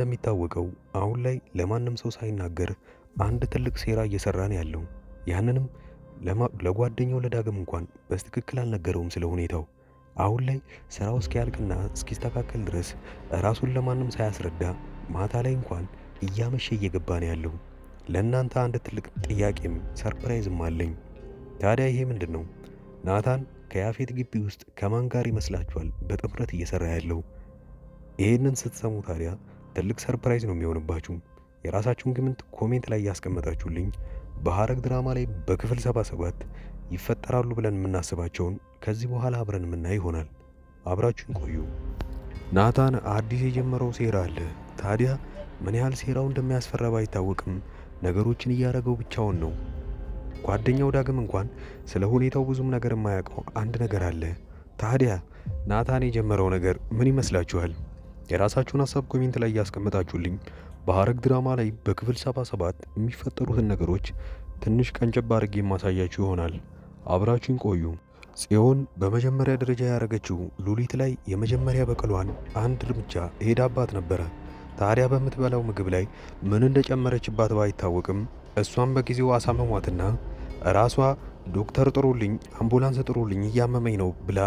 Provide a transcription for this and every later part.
እንደሚታወቀው አሁን ላይ ለማንም ሰው ሳይናገር አንድ ትልቅ ሴራ እየሰራ ነው ያለው። ያንንም ለጓደኛው ለዳግም እንኳን በትክክል አልነገረውም ስለ ሁኔታው። አሁን ላይ ስራው እስኪያልቅና እስኪስተካከል ድረስ ራሱን ለማንም ሳያስረዳ ማታ ላይ እንኳን እያመሸ እየገባ ነው ያለው። ለእናንተ አንድ ትልቅ ጥያቄም ሰርፕራይዝም አለኝ። ታዲያ ይሄ ምንድን ነው? ናታን ከያፌት ግቢ ውስጥ ከማን ጋር ይመስላችኋል በጥምረት እየሰራ ያለው? ይሄንን ስትሰሙ ታዲያ ትልቅ ሰርፕራይዝ ነው የሚሆንባችሁ። የራሳችሁን ግምት ኮሜንት ላይ ያስቀመጣችሁልኝ በሐረግ ድራማ ላይ በክፍል 77 ይፈጠራሉ ብለን የምናስባቸውን ከዚህ በኋላ አብረን የምናይ ይሆናል። አብራችሁን ቆዩ። ናታን አዲስ የጀመረው ሴራ አለ። ታዲያ ምን ያህል ሴራው እንደሚያስፈራ ባይታወቅም ነገሮችን እያደረገው ብቻውን ነው። ጓደኛው ዳግም እንኳን ስለ ሁኔታው ብዙም ነገር የማያውቀው አንድ ነገር አለ። ታዲያ ናታን የጀመረው ነገር ምን ይመስላችኋል? የራሳችሁን ሀሳብ ኮሜንት ላይ ያስቀመጣችሁልኝ በሐረግ ድራማ ላይ በክፍል 77 የሚፈጠሩትን ነገሮች ትንሽ ቀንጨብ አድርጌ የማሳያችሁ ይሆናል። አብራችሁን ቆዩ። ጽዮን በመጀመሪያ ደረጃ ያደረገችው ሉሊት ላይ የመጀመሪያ በቀሏን አንድ እርምጃ ሄዳባት ነበረ። ታዲያ በምትበላው ምግብ ላይ ምን እንደጨመረችባት ባይታወቅም እሷም በጊዜው አሳመሟትና ራሷ ዶክተር ጥሩልኝ፣ አምቡላንስ ጥሩልኝ እያመመኝ ነው ብላ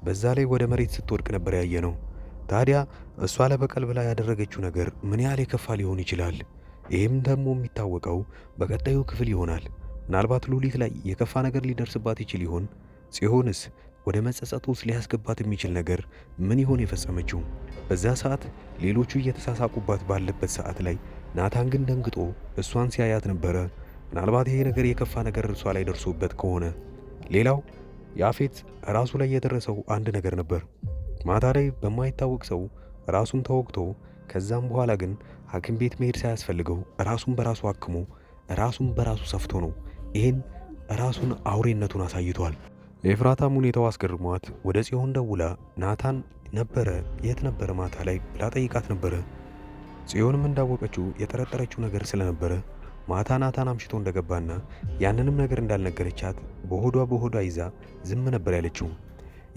በዛ ላይ ወደ መሬት ስትወድቅ ነበር ያየ ነው። ታዲያ እሷ ለበቀል ብላ ያደረገችው ነገር ምን ያህል የከፋ ሊሆን ይችላል? ይህም ደግሞ የሚታወቀው በቀጣዩ ክፍል ይሆናል። ምናልባት ሉሊት ላይ የከፋ ነገር ሊደርስባት ይችል ይሆን? ጽዮንስ ወደ መጸጸት ውስጥ ሊያስገባት የሚችል ነገር ምን ይሆን የፈጸመችው? በዛ ሰዓት ሌሎቹ እየተሳሳቁባት ባለበት ሰዓት ላይ ናታን ግን ደንግጦ እሷን ሲያያት ነበረ። ምናልባት ይሄ ነገር የከፋ ነገር እርሷ ላይ ደርሶበት ከሆነ። ሌላው ያፌት ራሱ ላይ የደረሰው አንድ ነገር ነበር። ማታ ላይ በማይታወቅ ሰው ራሱን ተወግቶ ከዛም በኋላ ግን ሐኪም ቤት መሄድ ሳያስፈልገው ራሱን በራሱ አክሞ ራሱን በራሱ ሰፍቶ ነው ይህን ራሱን አውሬነቱን አሳይቷል። ኤፍራታም ሁኔታው አስገርሟት ወደ ጽዮን ደውላ ናታን ነበረ የት ነበረ ማታ ላይ ብላ ጠይቃት ነበረ። ጽዮንም እንዳወቀችው የጠረጠረችው ነገር ስለነበረ ማታ ናታን አምሽቶ እንደገባና ያንንም ነገር እንዳልነገረቻት በሆዷ ይዛ ዝም ነበር ያለችው።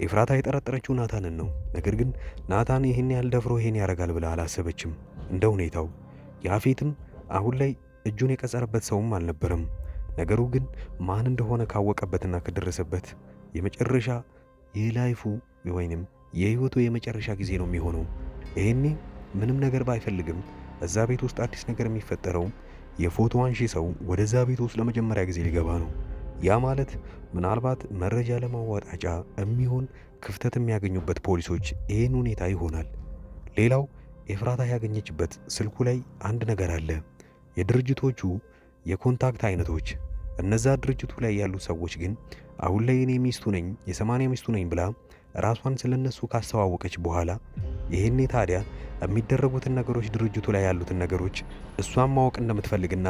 ኤፍራታ የጠረጠረችው ናታንን ነው። ነገር ግን ናታን ይህን ያህል ደፍሮ ይሄን ያደርጋል ብላ አላሰበችም። እንደ ሁኔታው ያፌትም አሁን ላይ እጁን የቀጸረበት ሰውም አልነበረም። ነገሩ ግን ማን እንደሆነ ካወቀበትና ከደረሰበት የመጨረሻ የላይፉ ወይንም የህይወቱ የመጨረሻ ጊዜ ነው የሚሆነው። ይሄኔ ምንም ነገር ባይፈልግም እዛ ቤት ውስጥ አዲስ ነገር የሚፈጠረው የፎቶ አንሺ ሰው ወደዛ ቤት ውስጥ ለመጀመሪያ ጊዜ ሊገባ ነው። ያ ማለት ምናልባት መረጃ ለማዋጣጫ የሚሆን ክፍተት የሚያገኙበት ፖሊሶች ይህን ሁኔታ ይሆናል። ሌላው ኤፍራታ ያገኘችበት ስልኩ ላይ አንድ ነገር አለ። የድርጅቶቹ የኮንታክት አይነቶች። እነዛ ድርጅቱ ላይ ያሉ ሰዎች ግን አሁን ላይ እኔ ሚስቱ ነኝ የ80 ሚስቱ ነኝ ብላ ራሷን ስለነሱ ካስተዋወቀች በኋላ ይሄኔ ታዲያ የሚደረጉትን ነገሮች ድርጅቱ ላይ ያሉትን ነገሮች እሷን ማወቅ እንደምትፈልግና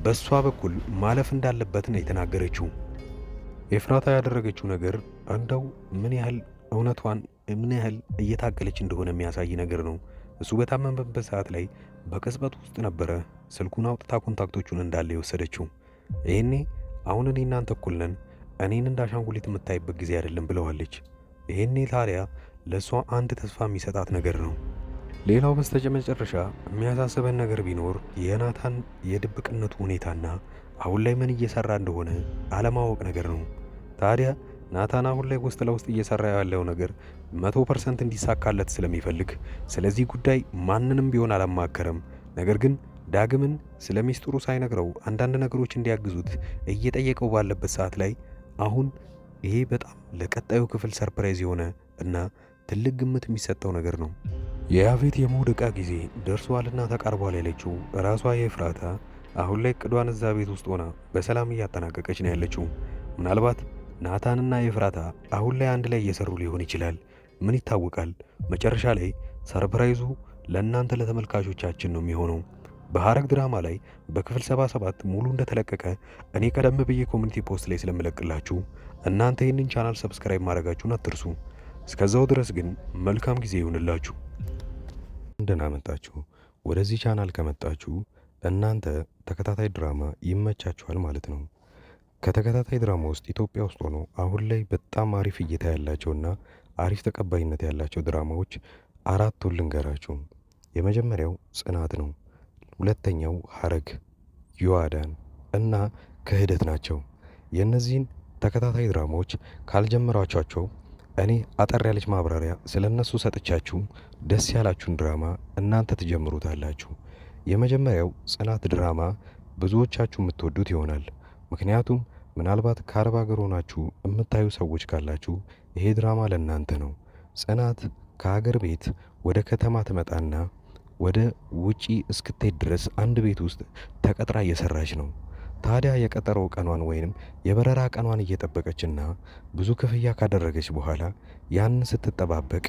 በሷ በኩል ማለፍ እንዳለበት ነው የተናገረችው። ኤፍራታ ያደረገችው ነገር እንደው ምን ያህል እውነቷን ምን ያህል እየታገለች እንደሆነ የሚያሳይ ነገር ነው። እሱ በታመመበት ሰዓት ላይ በቅጽበት ውስጥ ነበረ ስልኩን አውጥታ ኮንታክቶቹን እንዳለ የወሰደችው። ይሄኔ አሁን እኔ እናንተ እኩል ነን፣ እኔን እንደ አሻንጉሊት የምታይበት ጊዜ አይደለም ብለዋለች። ይሄኔ ታዲያ ለእሷ አንድ ተስፋ የሚሰጣት ነገር ነው። ሌላው በስተመጨረሻ የሚያሳስበን ነገር ቢኖር የናታን የድብቅነቱ ሁኔታና አሁን ላይ ምን እየሰራ እንደሆነ አለማወቅ ነገር ነው። ታዲያ ናታን አሁን ላይ ውስጥ ለውስጥ እየሰራ ያለው ነገር 100% እንዲሳካለት ስለሚፈልግ ስለዚህ ጉዳይ ማንንም ቢሆን አላማከረም። ነገር ግን ዳግምን ስለ ሚስጥሩ ሳይነግረው አንዳንድ ነገሮች እንዲያግዙት እየጠየቀው ባለበት ሰዓት ላይ አሁን ይሄ በጣም ለቀጣዩ ክፍል ሰርፕራይዝ የሆነ እና ትልቅ ግምት የሚሰጠው ነገር ነው። የያፌት የመውደቃ ጊዜ ደርሷልና ተቃርቧል ያለችው ራሷ የኤፍራታ አሁን ላይ እቅዷን እዛ ቤት ውስጥ ሆና በሰላም እያጠናቀቀች ነው ያለችው። ምናልባት ናታንና ኤፍራታ አሁን ላይ አንድ ላይ እየሰሩ ሊሆን ይችላል። ምን ይታወቃል? መጨረሻ ላይ ሰርፕራይዙ ለእናንተ ለተመልካቾቻችን ነው የሚሆነው። በሐረግ ድራማ ላይ በክፍል 77 ሙሉ እንደተለቀቀ እኔ ቀደም ብዬ ኮሚኒቲ ፖስት ላይ ስለምለቅላችሁ እናንተ ይህንን ቻናል ሰብስክራይብ ማድረጋችሁን አትርሱ። እስከዛው ድረስ ግን መልካም ጊዜ ይሁንላችሁ። እንደና መጣችሁ። ወደዚህ ቻናል ከመጣችሁ እናንተ ተከታታይ ድራማ ይመቻችኋል ማለት ነው። ከተከታታይ ድራማ ውስጥ ኢትዮጵያ ውስጥ ሆኖ አሁን ላይ በጣም አሪፍ እይታ ያላቸውና አሪፍ ተቀባይነት ያላቸው ድራማዎች አራቱን ልንገራችሁ። የመጀመሪያው ጽናት ነው። ሁለተኛው ሐረግ፣ ዮአዳን እና ክህደት ናቸው። የእነዚህን ተከታታይ ድራማዎች ካልጀመራችኋቸው እኔ አጠር ያለች ማብራሪያ ስለ እነሱ ሰጥቻችሁ ደስ ያላችሁን ድራማ እናንተ ትጀምሩታላችሁ። የመጀመሪያው ጽናት ድራማ ብዙዎቻችሁ የምትወዱት ይሆናል። ምክንያቱም ምናልባት ከአረብ ሀገር ሆናችሁ የምታዩ ሰዎች ካላችሁ ይሄ ድራማ ለእናንተ ነው። ጽናት ከሀገር ቤት ወደ ከተማ ትመጣና ወደ ውጪ እስክትሄድ ድረስ አንድ ቤት ውስጥ ተቀጥራ እየሰራች ነው። ታዲያ የቀጠሮ ቀኗን ወይንም የበረራ ቀኗን እየጠበቀችና ብዙ ክፍያ ካደረገች በኋላ ያንን ስትጠባበቅ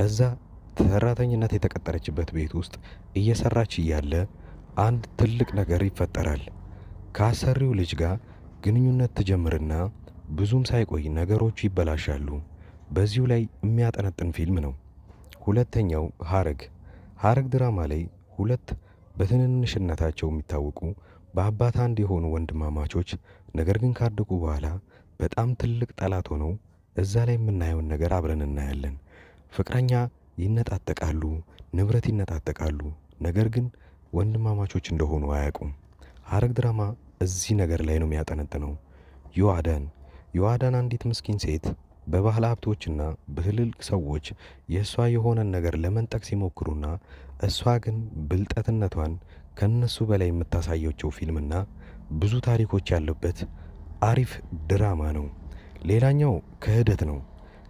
እዛ ሰራተኝነት የተቀጠረችበት ቤት ውስጥ እየሰራች እያለ አንድ ትልቅ ነገር ይፈጠራል። ከአሰሪው ልጅ ጋር ግንኙነት ትጀምርና ብዙም ሳይቆይ ነገሮቹ ይበላሻሉ። በዚሁ ላይ የሚያጠነጥን ፊልም ነው። ሁለተኛው ሐረግ ድራማ ላይ ሁለት በትንንሽነታቸው የሚታወቁ በአባት አንድ የሆኑ ወንድማማቾች ነገር ግን ካደጉ በኋላ በጣም ትልቅ ጠላት ሆነው እዛ ላይ የምናየውን ነገር አብረን እናያለን። ፍቅረኛ ይነጣጠቃሉ፣ ንብረት ይነጣጠቃሉ፣ ነገር ግን ወንድማማቾች እንደሆኑ አያውቁም። ሐረግ ድራማ እዚህ ነገር ላይ ነው የሚያጠነጥነው። ዮአዳን አንዲት ምስኪን ሴት በባህል ሀብቶችና በትልልቅ ሰዎች የእሷ የሆነን ነገር ለመንጠቅ ሲሞክሩና እሷ ግን ብልጠትነቷን ከነሱ በላይ የምታሳየቸው ፊልምና ብዙ ታሪኮች ያሉበት አሪፍ ድራማ ነው። ሌላኛው ክህደት ነው።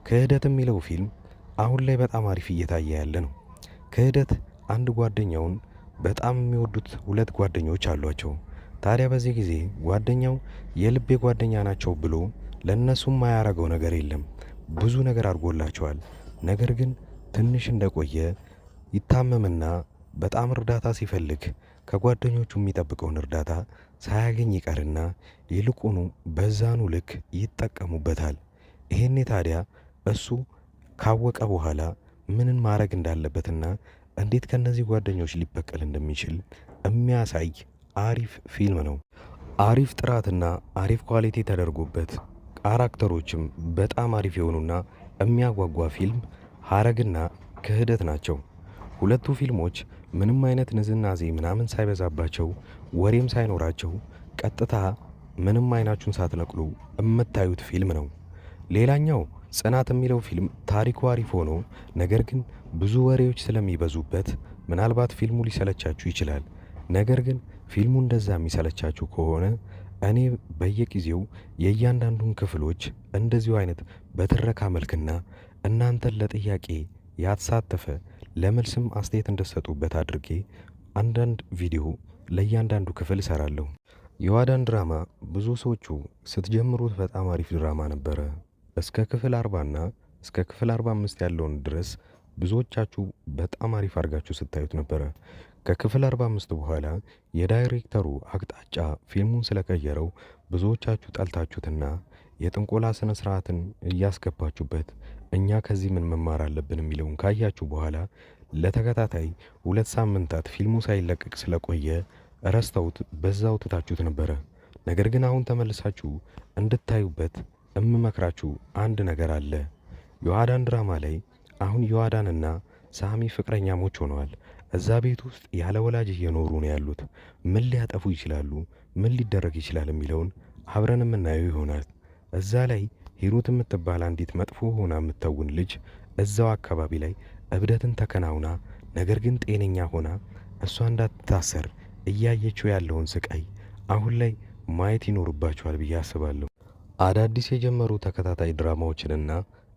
ክህደት የሚለው ፊልም አሁን ላይ በጣም አሪፍ እየታየ ያለ ነው። ክህደት አንድ ጓደኛውን በጣም የሚወዱት ሁለት ጓደኞች አሏቸው። ታዲያ በዚህ ጊዜ ጓደኛው የልቤ ጓደኛ ናቸው ብሎ ለእነሱም ማያረገው ነገር የለም። ብዙ ነገር አድርጎላቸዋል። ነገር ግን ትንሽ እንደቆየ ይታመምና በጣም እርዳታ ሲፈልግ ከጓደኞቹ የሚጠብቀውን እርዳታ ሳያገኝ ይቀርና ይልቁኑ በዛኑ ልክ ይጠቀሙበታል። ይሄኔ ታዲያ እሱ ካወቀ በኋላ ምንን ማድረግ እንዳለበትና እንዴት ከነዚህ ጓደኞች ሊበቀል እንደሚችል የሚያሳይ አሪፍ ፊልም ነው። አሪፍ ጥራትና አሪፍ ኳሊቲ ተደርጎበት ካራክተሮችም በጣም አሪፍ የሆኑና የሚያጓጓ ፊልም ሐረግና ክህደት ናቸው። ሁለቱ ፊልሞች ምንም አይነት ንዝናዜ ምናምን ሳይበዛባቸው ወሬም ሳይኖራቸው ቀጥታ ምንም አይናችሁን ሳትነቅሉ የምታዩት ፊልም ነው። ሌላኛው ጽናት የሚለው ፊልም ታሪኩ አሪፍ ሆኖ ነገር ግን ብዙ ወሬዎች ስለሚበዙበት ምናልባት ፊልሙ ሊሰለቻችሁ ይችላል። ነገር ግን ፊልሙ እንደዛ የሚሰለቻችሁ ከሆነ እኔ በየጊዜው የእያንዳንዱን ክፍሎች እንደዚሁ አይነት በትረካ መልክና እናንተን ለጥያቄ ያተሳተፈ ለመልስም አስተያየት እንደሰጡበት አድርጌ አንዳንድ ቪዲዮ ለእያንዳንዱ ክፍል እሰራለሁ። ዮአዳን ድራማ ብዙ ሰዎቹ ስትጀምሩት በጣም አሪፍ ድራማ ነበረ። እስከ ክፍል 40 እና እስከ ክፍል 45 ያለውን ድረስ ብዙዎቻችሁ በጣም አሪፍ አድርጋችሁ ስታዩት ነበረ። ከክፍል 45 በኋላ የዳይሬክተሩ አቅጣጫ ፊልሙን ስለቀየረው ብዙዎቻችሁ ጠልታችሁትና የጥንቆላ ስነ ስርዓትን እያስገባችሁበት እኛ ከዚህ ምን መማር አለብን የሚለውን ካያችሁ በኋላ ለተከታታይ 2 ሳምንታት ፊልሙ ሳይለቀቅ ስለቆየ ረስተውት በዛው ትታችሁት ነበረ። ነገር ግን አሁን ተመልሳችሁ እንድታዩበት እምመክራችሁ አንድ ነገር አለ። ዮአዳን ድራማ ላይ አሁን ዮአዳንና ሳሚ ፍቅረኛሞች ሆነዋል። እዛ ቤት ውስጥ ያለ ወላጅ እየኖሩ ነው ያሉት። ምን ሊያጠፉ ይችላሉ፣ ምን ሊደረግ ይችላል የሚለውን አብረን የምናየው ይሆናል። እዛ ላይ ሂሩት የምትባል አንዲት መጥፎ ሆና የምትተውን ልጅ እዛው አካባቢ ላይ እብደትን ተከናውና ነገር ግን ጤነኛ ሆና እሷ እንዳትታሰር እያየችው ያለውን ስቃይ አሁን ላይ ማየት ይኖርባቸዋል ብዬ አስባለሁ። አዳዲስ የጀመሩ ተከታታይ ድራማዎችንና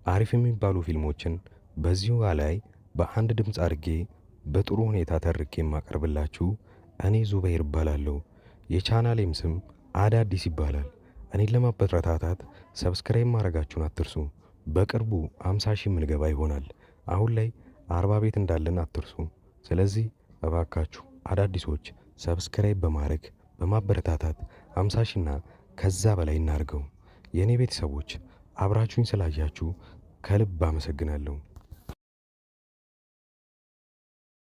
አሪፍ የሚባሉ ፊልሞችን በዚሁ ላይ በአንድ ድምፅ አድርጌ በጥሩ ሁኔታ ተርኬ የማቀርብላችሁ እኔ ዙበይር እባላለሁ። የቻናሌም ስም አዳዲስ ይባላል። እኔን ለማበረታታት ሰብስክራይብ ማድረጋችሁን አትርሱ። በቅርቡ 50 ሺህ ምንገባ ይሆናል። አሁን ላይ 40 ቤት እንዳለን አትርሱ። ስለዚህ እባካችሁ አዳዲሶች ሰብስክራይብ በማድረግ በማበረታታት 50 ሺህና ከዛ በላይ እናርገው። የእኔ ቤተሰቦች አብራችሁኝ ስላያችሁ ከልብ አመሰግናለሁ።